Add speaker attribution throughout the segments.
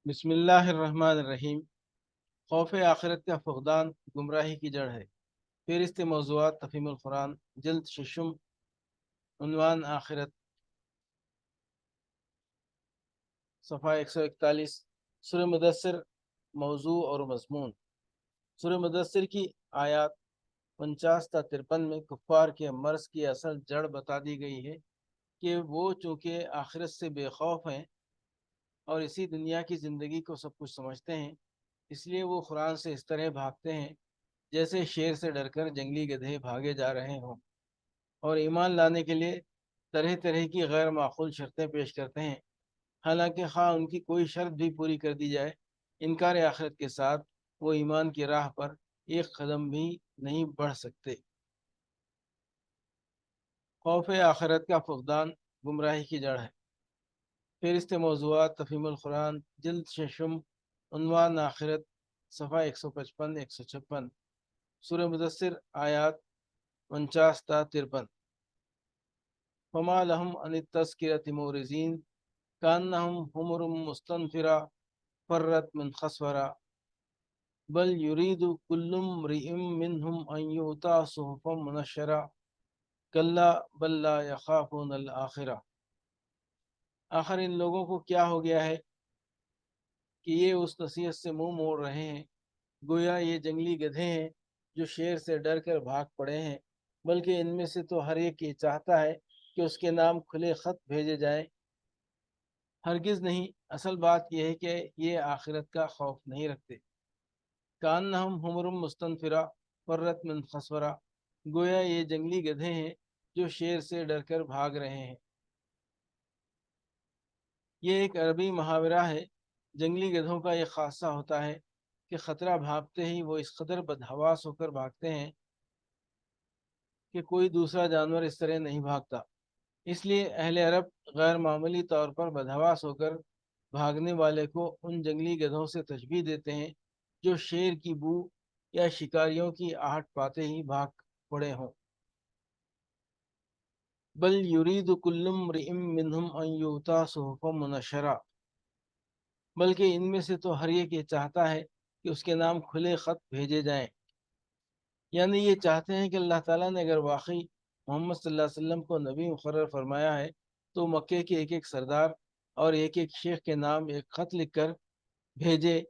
Speaker 1: بسم اللہ الرحمن الرحیم۔ خوف آخرت کا فقدان گمراہی کی جڑ ہے۔ فہرست موضوعات تفہیم القرآن، جلد ششم، عنوان آخرت، صفحہ 141۔ سورہ مدثر، موضوع اور مضمون۔ سورہ مدثر کی آیات 49 تا 53 میں کفار کے مرض کی اصل جڑ بتا دی گئی ہے کہ وہ چونکہ آخرت سے بے خوف ہیں اور اسی دنیا کی زندگی کو سب کچھ سمجھتے ہیں، اس لیے وہ قرآن سے اس طرح بھاگتے ہیں جیسے شیر سے ڈر کر جنگلی گدھے بھاگے جا رہے ہوں، اور ایمان لانے کے لیے طرح طرح کی غیر معقول شرطیں پیش کرتے ہیں، حالانکہ خواہ ان کی کوئی شرط بھی پوری کر دی جائے، انکار آخرت کے ساتھ وہ ایمان کی راہ پر ایک قدم بھی نہیں بڑھ سکتے۔ خوف آخرت کا فقدان گمراہی کی جڑ ہے۔ فہرست موضوعات تفہیم القرآن، جلد ششم، عنوان آخرت، صفحہ 155 156۔ سورہ مدثر، آیات 49 تا 53۔ فما لهم عن التذکرۃ مورزین کانہم حمر مستنفرہ فرت من قسورہ بل یرید کل امرئ منہم ان یؤتى صحفا منشرہ کلا بل لا یخافون الآخرہ۔ آخر ان لوگوں کو کیا ہو گیا ہے کہ یہ اس نصیحت سے منہ موڑ رہے ہیں گویا یہ جنگلی گدھے ہیں جو شیر سے ڈر کر بھاگ پڑے ہیں، بلکہ ان میں سے تو ہر ایک یہ چاہتا ہے کہ اس کے نام کھلے خط بھیجے جائیں۔ ہرگز نہیں، اصل بات یہ ہے کہ یہ آخرت کا خوف نہیں رکھتے۔ کانہم حمر مستنفرہ فرت من قسورہ، گویا یہ جنگلی گدھے ہیں جو شیر سے ڈر کر بھاگ رہے ہیں۔ یہ ایک عربی محاورہ ہے۔ جنگلی گدھوں کا یہ خاصہ ہوتا ہے کہ خطرہ بھاپتے ہی وہ اس قدر بدحواس ہو کر بھاگتے ہیں کہ کوئی دوسرا جانور اس طرح نہیں بھاگتا۔ اس لیے اہل عرب غیر معمولی طور پر بدحواس ہو کر بھاگنے والے کو ان جنگلی گدھوں سے تشبیہ دیتے ہیں جو شیر کی بو یا شکاریوں کی آہٹ پاتے ہی بھاگ پڑے ہوں۔ بل یرید کل امرئ منہم ان یؤتى صحفا منشرہ، بلکہ ان میں سے تو ہر ایک یہ چاہتا ہے کہ اس کے نام کھلے خط بھیجے جائیں، یعنی یہ چاہتے ہیں کہ اللہ تعالیٰ نے اگر واقعی محمد صلی اللہ علیہ وسلم کو نبی مقرر فرمایا ہے تو مکے کے ایک ایک سردار اور ایک ایک شیخ کے نام ایک خط لکھ کر بھیجے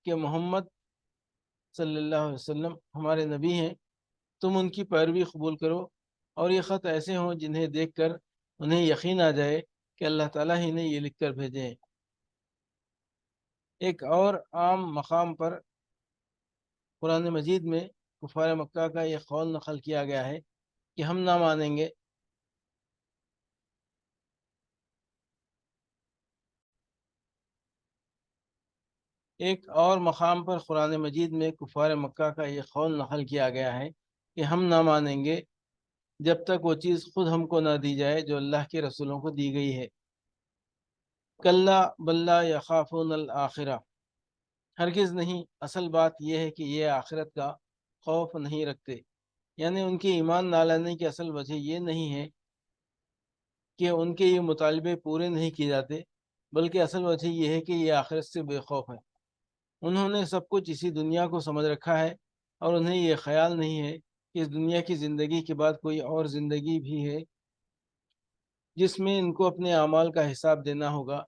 Speaker 1: کہ محمد صلی اللہ علیہ وسلم ہمارے نبی ہیں، تم ان کی پیروی قبول کرو، اور یہ خط ایسے ہوں جنہیں دیکھ کر انہیں یقین آ جائے کہ اللہ تعالیٰ ہی نے یہ لکھ کر بھیجے ہیں۔ ایک اور عام مقام پر قرآن مجید میں کفار مکہ کا یہ قول نقل کیا گیا ہے کہ ہم نہ مانیں گے۔ ایک اور مقام پر قرآن مجید میں کفار مکہ کا یہ قول نقل کیا گیا ہے کہ ہم نہ مانیں گے جب تک وہ چیز خود ہم کو نہ دی جائے جو اللہ کے رسولوں کو دی گئی ہے۔ کلا بل لا یخافون الآخرہ، ہرگز نہیں، اصل بات یہ ہے کہ یہ آخرت کا خوف نہیں رکھتے، یعنی ان کی ایمان نہ لانے کی اصل وجہ یہ نہیں ہے کہ ان کے یہ مطالبے پورے نہیں کیے جاتے، بلکہ اصل وجہ یہ ہے کہ یہ آخرت سے بے خوف ہیں۔ انہوں نے سب کچھ اسی دنیا کو سمجھ رکھا ہے، اور انہیں یہ خیال نہیں ہے کہ اس دنیا کی زندگی کے بعد کوئی اور زندگی بھی ہے جس میں ان کو اپنے اعمال کا حساب دینا ہوگا۔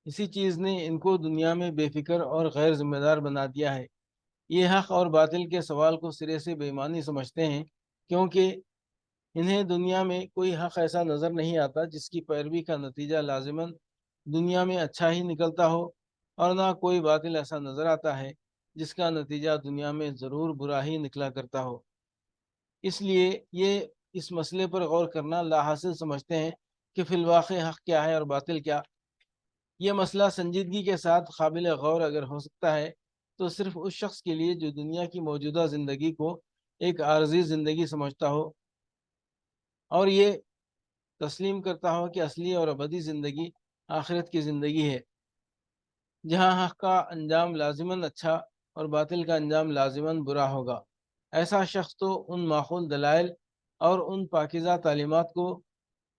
Speaker 1: اسی چیز نے ان کو دنیا میں بے فکر اور غیر ذمہ دار بنا دیا ہے۔ یہ حق اور باطل کے سوال کو سرے سے بے ایمانی سمجھتے ہیں، کیونکہ انہیں دنیا میں کوئی حق ایسا نظر نہیں آتا جس کی پیروی کا نتیجہ لازماً دنیا میں اچھا ہی نکلتا ہو، اور نہ کوئی باطل ایسا نظر آتا ہے جس کا نتیجہ دنیا میں ضرور برا ہی نکلا کرتا ہو۔ اس لیے یہ اس مسئلے پر غور کرنا لا حاصل سمجھتے ہیں کہ فی الواقع حق کیا ہے اور باطل کیا۔ یہ مسئلہ سنجیدگی کے ساتھ قابل غور اگر ہو سکتا ہے تو صرف اس شخص کے لیے جو دنیا کی موجودہ زندگی کو ایک عارضی زندگی سمجھتا ہو، اور یہ تسلیم کرتا ہو کہ اصلی اور ابدی زندگی آخرت کی زندگی ہے، جہاں حق کا انجام لازماً اچھا اور باطل کا انجام لازماً برا ہوگا۔ ایسا شخص تو ان معقول دلائل اور ان پاکیزہ تعلیمات کو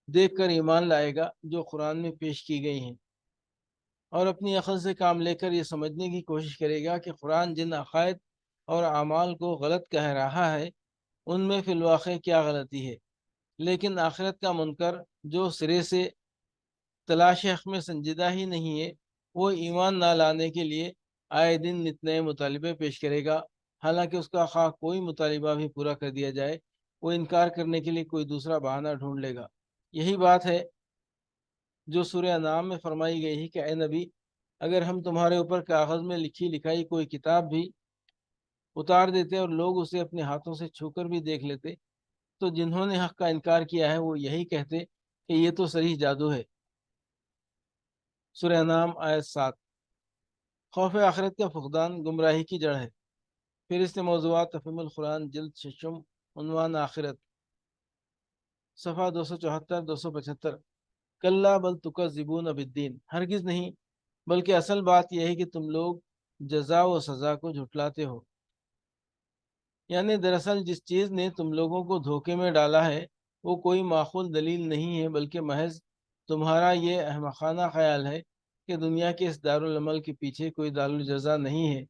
Speaker 1: دیکھ کر ایمان لائے گا جو قرآن میں پیش کی گئی ہیں۔ اور اپنی عقل سے کام لے کر یہ سمجھنے کی کوشش کرے گا کہ قرآن جن عقائد اور اعمال کو غلط کہہ رہا ہے ان میں فی الواقع کیا غلطی ہے، لیکن آخرت کا منکر جو سرے سے تلاش حق میں سنجیدہ ہی نہیں ہے، وہ ایمان نہ لانے کے لیے آئے دن نت نئے مطالبے پیش کرے گا، حالانکہ اس کا خواہ کوئی مطالبہ بھی پورا کر دیا جائے وہ انکار کرنے کے لیے کوئی دوسرا بہانہ ڈھونڈ لے گا۔ یہی بات ہے جو سورہ انعام میں فرمائی گئی ہے کہ اے نبی، اگر ہم تمہارے اوپر کاغذ میں لکھی لکھائی کوئی کتاب بھی اتار دیتے اور لوگ اسے اپنے ہاتھوں سے چھو کر بھی دیکھ لیتے تو جنہوں نے حق کا انکار کیا ہے وہ یہی کہتے کہ یہ تو صریح جادو ہے۔ سورہ انعام آیت 7۔ خوف آخرت کا فقدان گمراہی کی جڑ ہے۔ پھر اس موضوعات تفہیم القرآن جلد ششم، عنوان آخرت، صفحہ 274 275۔ کلا بل تکذبون بالدین، ہرگز نہیں، بلکہ اصل بات یہ ہے کہ تم لوگ جزا و سزا کو جھٹلاتے ہو۔ یعنی دراصل جس چیز نے تم لوگوں کو دھوکے میں ڈالا ہے وہ کوئی معقول دلیل نہیں ہے، بلکہ محض تمہارا یہ احمقانہ خیال ہے کہ دنیا کے اس دارالعمل کے پیچھے کوئی دارالجزا نہیں ہے۔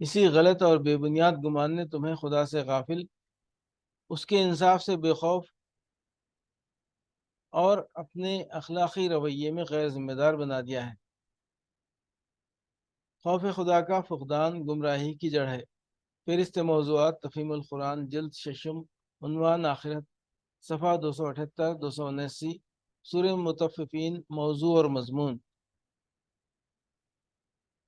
Speaker 1: اسی غلط اور بے بنیاد گمان نے تمہیں خدا سے غافل، اس کے انصاف سے بے خوف اور اپنے اخلاقی رویے میں غیر ذمہ دار بنا دیا ہے۔ خوف خدا کا فقدان گمراہی کی جڑ ہے۔ پھر اس موضوعات تفہیم القرآن جلد ششم، عنوان آخرت، صفحہ 278 279۔ سورہ مطففین، موضوع اور مضمون،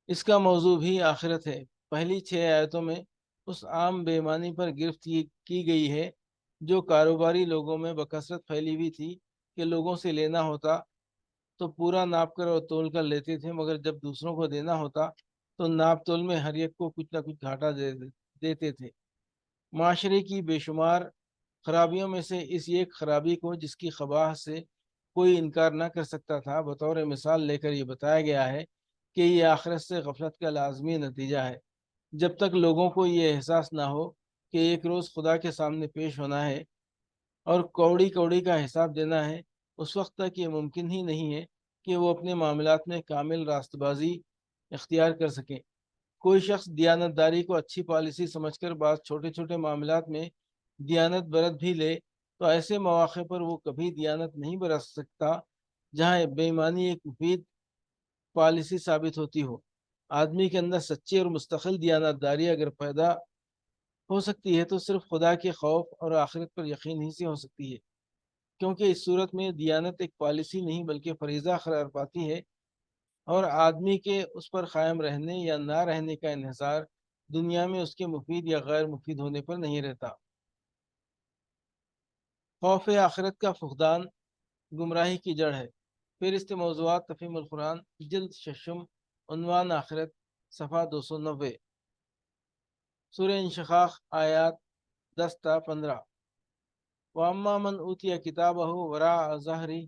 Speaker 1: اس کا موضوع بھی آخرت ہے۔ پہلی 6 آیتوں میں اس عام بے ایمانی پر گرفت کی گئی ہے جو کاروباری لوگوں میں بکثرت پھیلی ہوئی تھی کہ لوگوں سے لینا ہوتا تو پورا ناپ کر اور تول کر لیتے تھے، مگر جب دوسروں کو دینا ہوتا تو ناپ تول میں ہر ایک کو کچھ نہ کچھ گھاٹا دیتے تھے۔ معاشرے کی بے شمار خرابیوں میں سے اس ایک خرابی کو جس کی قباح سے کوئی انکار نہ کر سکتا تھا بطور مثال لے کر یہ بتایا گیا ہے کہ یہ آخرت سے غفلت کا لازمی نتیجہ ہے۔ جب تک لوگوں کو یہ احساس نہ ہو کہ ایک روز خدا کے سامنے پیش ہونا ہے اور کوڑی کوڑی کا حساب دینا ہے، اس وقت تک یہ ممکن ہی نہیں ہے کہ وہ اپنے معاملات میں کامل راست بازی اختیار کر سکیں۔ کوئی شخص دیانت داری کو اچھی پالیسی سمجھ کر بعض چھوٹے چھوٹے معاملات میں دیانت برت بھی لے تو ایسے مواقع پر وہ کبھی دیانت نہیں برت سکتا جہاں بے ایمانی ایک مفید پالیسی ثابت ہوتی ہو۔ آدمی کے اندر سچی اور مستقل دیانت داری اگر پیدا ہو سکتی ہے تو صرف خدا کے خوف اور آخرت پر یقین ہی سے ہو سکتی ہے، کیونکہ اس صورت میں دیانت ایک پالیسی نہیں بلکہ فریضہ قرار پاتی ہے، اور آدمی کے اس پر قائم رہنے یا نہ رہنے کا انحصار دنیا میں اس کے مفید یا غیر مفید ہونے پر نہیں رہتا۔ خوف آخرت کا فقدان گمراہی کی جڑ ہے۔ پھر اس موضوعات تفہیم القرآن جلد ششم، عنوان آخرت، صفحہ 290۔ سورہ انشقاق، آیات 10 تا 15۔ وَأَمَّا مَنْ أُوتِيَ كِتَابَهُ وَرَاءَ ظَهْرِهِ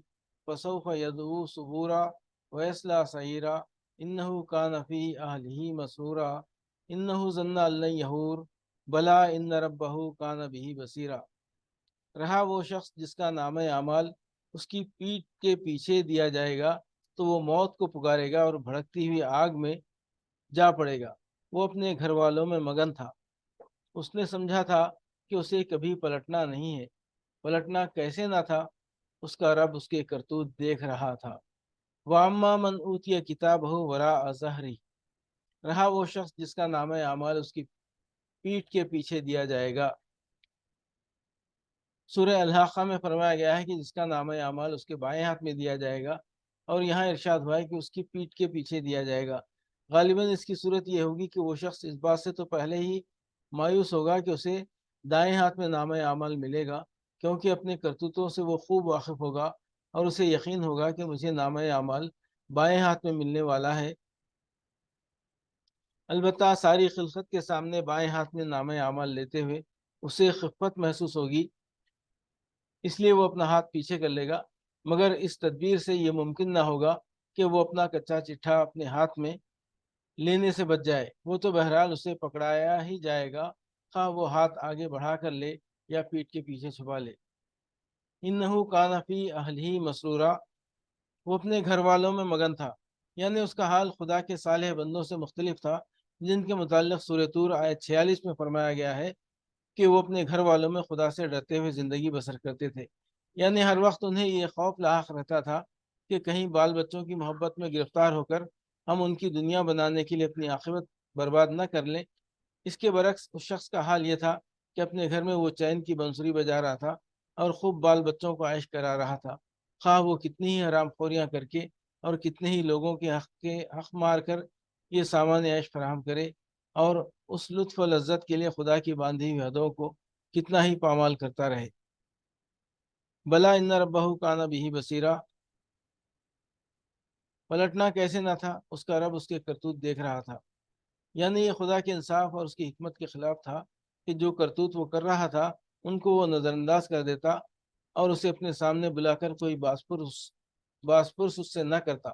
Speaker 1: فَسَوْفَ يَدْعُو ثُبُورًا وَيَصْلَىٰ سَعِيرًا إِنَّهُ كَانَ فِي أَهْلِهِ مَسْرُورًا إِنَّهُ ظَنَّ أَن لَّن يَحُورَ بَلَىٰ إِنَّ رَبَّهُ كَانَ بِهِ بَصِيرًا۔ رہا وہ شخص جس کا نام اعمال اس کی پیٹھ کے پیچھے دیا جائے گا تو وہ موت کو پکارے گا اور بھڑکتی ہوئی آگ میں جا پڑے گا۔ وہ اپنے گھر والوں میں مگن تھا، اس نے سمجھا تھا کہ اسے کبھی پلٹنا نہیں ہے۔ پلٹنا کیسے نہ تھا، اس کا رب اس کے کرتوت دیکھ رہا تھا۔ وَأَمَّا مَنْ أُوتِيَ كِتَابَهُ وَرَاءَ ظَهْرِهِ، رہا وہ شخص جس کا نام اعمال اس کی پیٹھ کے پیچھے دیا جائے گا۔ سورہ الحاقہ میں فرمایا گیا ہے کہ جس کا نام اعمال اس کے بائیں ہاتھ میں دیا جائے گا، اور یہاں ارشاد ہوا ہے کہ اس کی پیٹھ کے پیچھے دیا جائے گا۔ غالباً اس کی صورت یہ ہوگی کہ وہ شخص اس بات سے تو پہلے ہی مایوس ہوگا کہ اسے دائیں ہاتھ میں نام اعمال ملے گا، کیونکہ اپنے کرتوتوں سے وہ خوب واقف ہوگا اور اسے یقین ہوگا کہ مجھے نام اعمال بائیں ہاتھ میں ملنے والا ہے۔ البتہ ساری خلقت کے سامنے بائیں ہاتھ میں نام اعمال لیتے ہوئے اسے خفت محسوس ہوگی، اس لیے وہ اپنا ہاتھ پیچھے کر لے گا، مگر اس تدبیر سے یہ ممکن نہ ہوگا کہ وہ اپنا کچا چٹھا اپنے ہاتھ میں لینے سے بچ جائے۔ وہ تو بہرحال اسے پکڑایا ہی جائے گا، خواہ وہ ہاتھ آگے بڑھا کر لے یا پیٹھ کے پیچھے چھپا لے۔ انہو کان فی اہلہ مسرورا، وہ اپنے گھر والوں میں مگن تھا۔ یعنی اس کا حال خدا کے صالح بندوں سے مختلف تھا، جن کے متعلق سورہ طور آیت 46 میں فرمایا گیا ہے کہ وہ اپنے گھر والوں میں خدا سے ڈرتے ہوئے زندگی بسر کرتے تھے۔ یعنی ہر وقت انہیں یہ خوف لاحق رہتا تھا کہ کہیں بال بچوں کی محبت میں گرفتار ہو کر ہم ان کی دنیا بنانے کے لیے اپنی عاقبت برباد نہ کر لیں۔ اس کے برعکس اس شخص کا حال یہ تھا کہ اپنے گھر میں وہ چین کی بنسری بجا رہا تھا اور خوب بال بچوں کو عائش کرا رہا تھا، خواہ وہ کتنی ہی حرام خوریاں کر کے اور کتنے ہی لوگوں کے حق مار کر یہ سامان عائش فراہم کرے، اور اس لطف و لذت کے لیے خدا کی باندھی ہوئی حدوں کو کتنا ہی پامال کرتا رہے۔ بلا ان ربہ کان بہ بصیرا، پلٹنا کیسے نہ تھا، اس کا رب اس کے کرتوت دیکھ رہا تھا۔ یعنی یہ خدا کے انصاف اور اس کی حکمت کے خلاف تھا کہ جو کرتوت وہ کر رہا تھا ان کو وہ نظر انداز کر دیتا اور اسے اپنے سامنے بلا کر کوئی باس پرس اس سے نہ کرتا۔